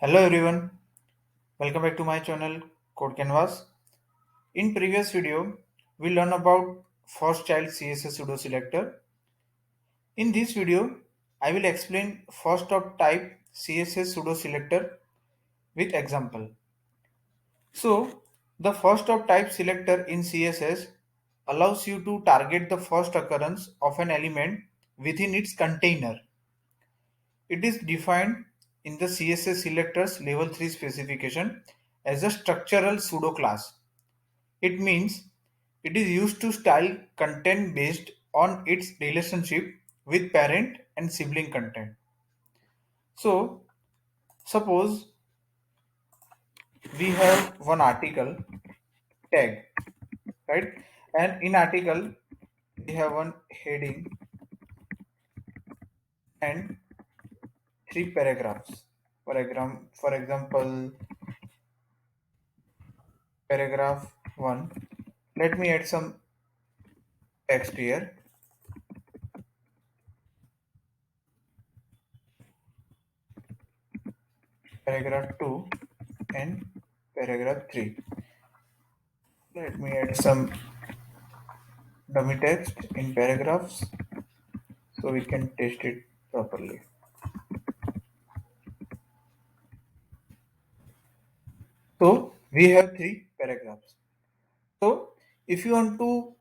Hello everyone, welcome back to my channel Code Canvas. In previous video, we learned about first child CSS pseudo selector. In this video, I will explain first of type CSS pseudo selector with example. So, the first of type selector in CSS allows you to target the first occurrence of an element within its container. It is defined in the CSS selectors level 3 specification as a structural pseudo class. It means it is used to style content based on its relationship with parent and sibling content. So, suppose we have one article tag, right? And in article we have one heading and three paragraphs. For example, paragraph 1. Let me add some text here. Paragraph 2 and paragraph 3. Let me add some dummy text in paragraphs so we can test it properly. So we have three paragraphs. So if you want to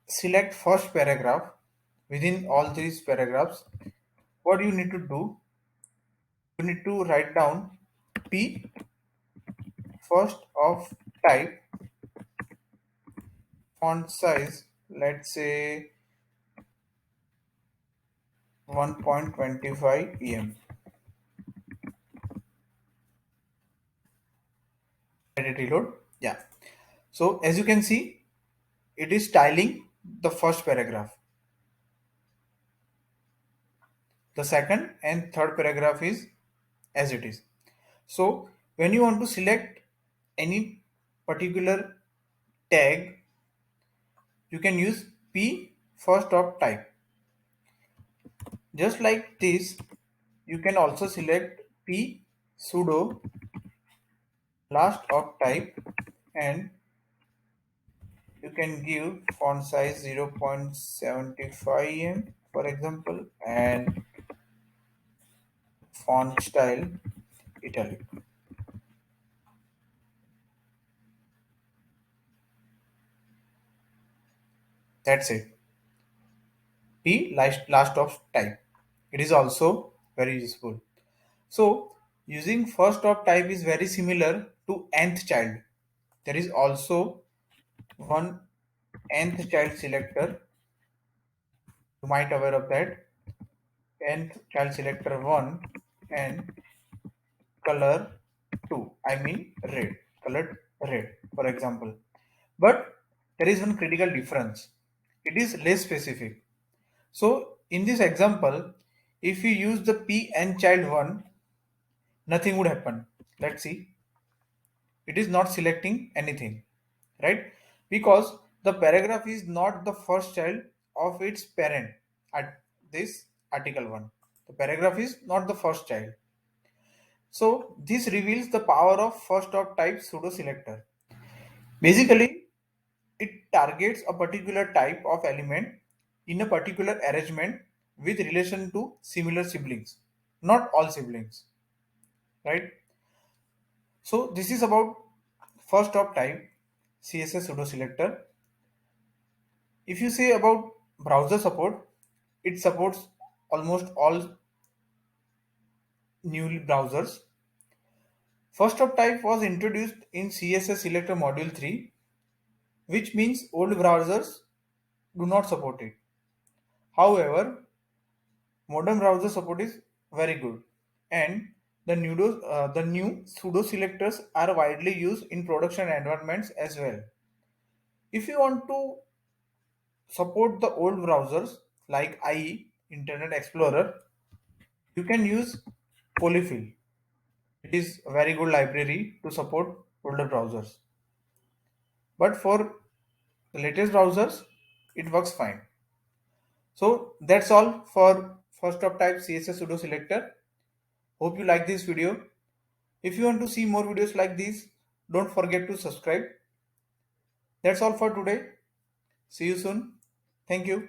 select first paragraph within all these paragraphs, what you need to do, you need to write down P first of type font size, let's say 1.25 em. Let it reload. Yeah. So as you can see, it is styling the first paragraph. The second and third paragraph is as it is. So when you want to select any particular tag, you can use P first of type. Just like this, you can also select P pseudo last of type, and you can give font size 0.75 em for example, and font style italic. That's it. P last of type. It is also very useful. So using first of type is very similar to nth child. There is also one nth child selector. You might aware of that. Nth child selector 1 and color 2. I mean red. Colored red, for example. But there is one critical difference. It is less specific. So in this example, if you use the P and child 1, nothing would happen. Let's see. It is not selecting anything, right? Because the paragraph is not the first child of its parent at this article 1. The paragraph is not the first child. So this reveals the power of first of type pseudo selector. Basically, it targets a particular type of element in a particular arrangement with relation to similar siblings, not all siblings, right? So this is about first of type CSS pseudo selector. If you say about browser support, it supports almost all new browsers. First of type was introduced in CSS selector module 3, which means old browsers do not support it. However, modern browser support is very good, and the new pseudo selectors are widely used in production environments as well. If you want to support the old browsers like IE, Internet Explorer, you can use Polyfill. It is a very good library to support older browsers. But for the latest browsers, it works fine. So that's all for first of type CSS pseudo selector. Hope you like this video. If you want to see more videos like these, don't forget to subscribe. That's all for today. See you soon. Thank you.